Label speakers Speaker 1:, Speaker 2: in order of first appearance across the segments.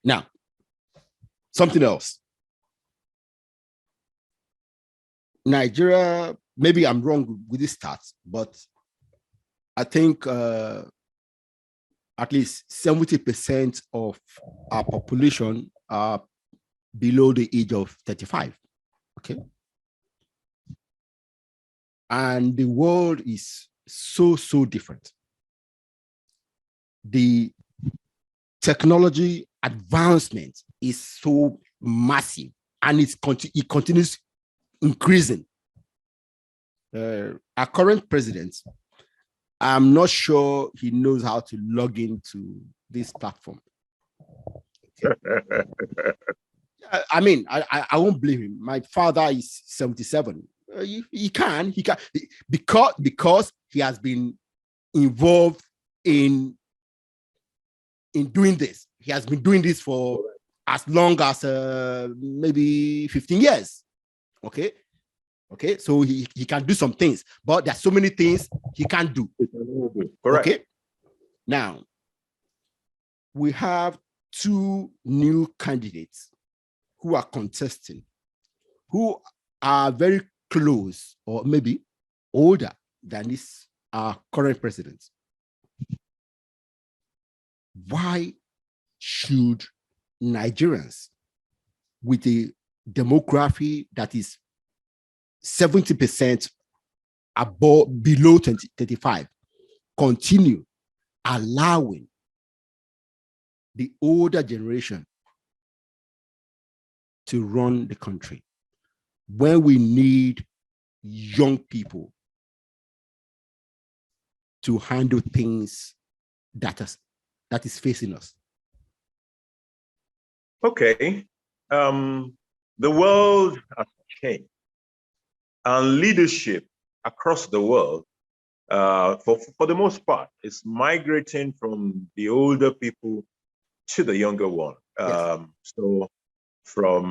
Speaker 1: Now, something else. Nigeria, maybe I'm wrong with this stats, but I think at least 70% of our population are below the age of 35. Okay. And the world is so different. The technology advancement is so massive, and it continues increasing. Our current president, I'm not sure he knows how to log into this platform. I mean, I won't blame him. My father is 77. He can because he has been involved in doing this. He has been doing this for as long as maybe 15 years. Okay. So he can do some things, but there's so many things he can't do.
Speaker 2: Correct.
Speaker 1: Okay. Now, we have two new candidates who are contesting, who are very close or maybe older than this our current president. Why should Nigerians with a demography that is 70% below 35 continue allowing the older generation to run the country when we need young people to handle things that is facing us?
Speaker 2: Okay. The world has changed, and leadership across the world, for the most part, is migrating from the older people to the younger one.
Speaker 1: Yes.
Speaker 2: So from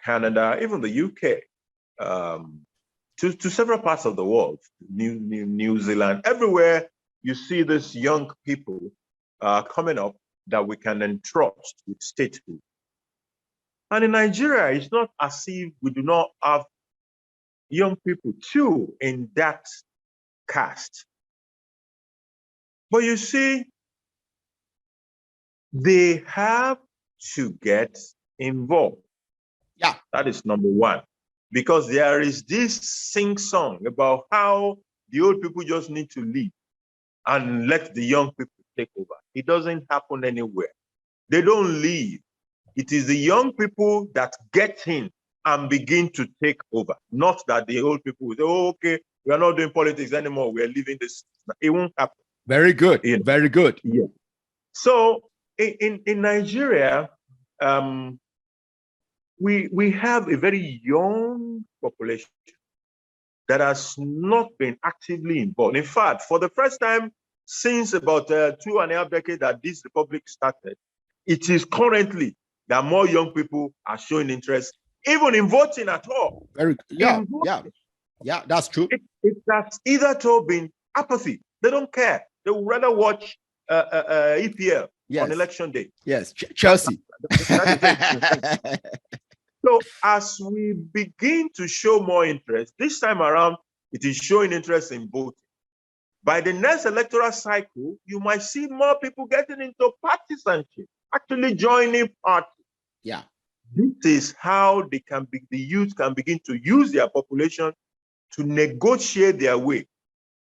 Speaker 2: Canada, even the UK, to several parts of the world, New Zealand, everywhere you see these young people coming up that we can entrust with statehood. And in Nigeria, it's not as if we do not have young people too in that caste. But you see, they have to get involved.
Speaker 1: Yeah.
Speaker 2: That is number one. Because there is this sing-song about how the old people just need to leave and let the young people take over. It doesn't happen anywhere. They don't leave. It is the young people that get in and begin to take over. Not that the old people will say, oh, okay, we are not doing politics anymore. We are leaving this. It won't happen.
Speaker 1: Very good.
Speaker 2: You know?
Speaker 1: Very good.
Speaker 2: Yeah. So in Nigeria, we have a very young population that has not been actively involved. In fact, for the first time since about 2.5 decades that this republic started, it is currently that more young people are showing interest, even in voting at all.
Speaker 1: Yeah, that's true.
Speaker 2: It has either been apathy. They don't care. They would rather watch EPL on election day.
Speaker 1: Yes, Chelsea.
Speaker 2: So as we begin to show more interest, this time around, it is showing interest in voting. By the next electoral cycle, you might see more people getting into partisanship, actually joining parties.
Speaker 1: Yeah.
Speaker 2: This is how the youth can begin to use their population to negotiate their way.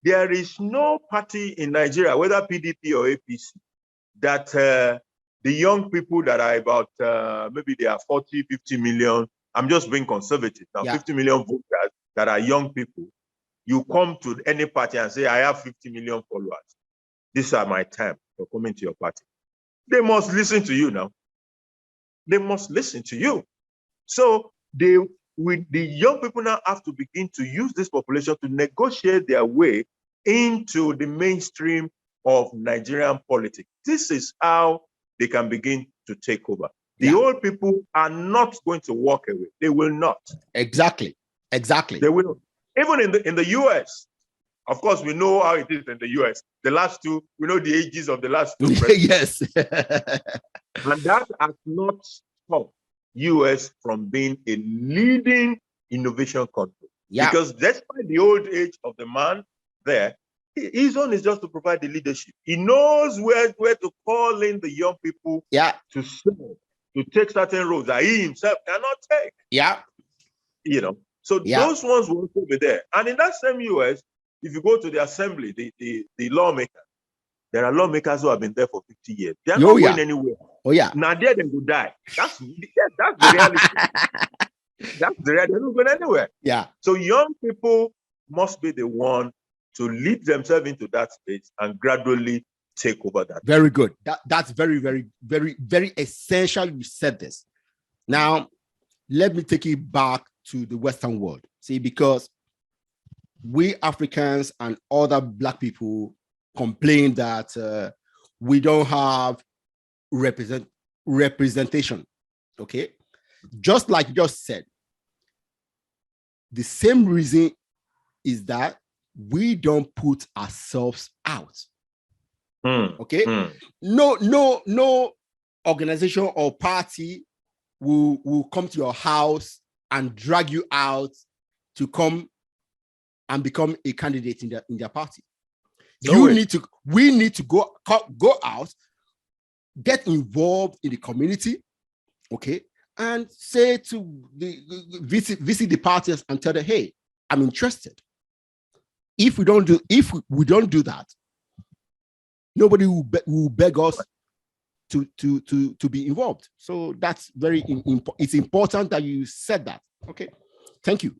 Speaker 2: There is no party in Nigeria, whether PDP or APC, that the young people that are about, maybe they are 40, 50 million, I'm just being conservative now, 50 million voters that are young people, you come to any party and say, I have 50 million followers. These are my time for coming to your party. They must listen to you now. They must listen to you. So the young people now have to begin to use this population to negotiate their way into the mainstream of Nigerian politics. This is how they can begin to take over. The old people are not going to walk away. They will not.
Speaker 1: Exactly.
Speaker 2: They will. Even in the US, Of course, we know how it is in the US. The last two, we know the ages of the last two.
Speaker 1: Yes.
Speaker 2: And that has not stopped US from being a leading innovation country.
Speaker 1: Yeah.
Speaker 2: Because despite the old age of the man there, his own is just to provide the leadership. He knows where to call in the young people to serve, to take certain roles that he himself cannot take.
Speaker 1: Yeah.
Speaker 2: You know, so those ones will also be there. And in that same US, if you go to the assembly, the lawmakers, there are lawmakers who have been there for 50 years. They are not going anywhere.
Speaker 1: Oh, yeah.
Speaker 2: Now there they will die. That's the reality. That's the reality. They're not going anywhere.
Speaker 1: Yeah.
Speaker 2: So young people must be the one to lead themselves into that space and gradually take over that.
Speaker 1: Very good. That's very, very, very, very essential. You said this. Now, let me take it back to the Western world. See, because we Africans and other Black people complain that we don't have representation. Okay. Just like you just said, the same reason is that we don't put ourselves out. Okay. No organization or party will come to your house and drag you out to come and become a candidate in their party. We need to go out, get involved in the community, okay, and say to visit the parties and tell them, hey, I'm interested. If we don't do that, nobody will beg us to be involved. So that's very important. It's important that you said that. Okay, thank you.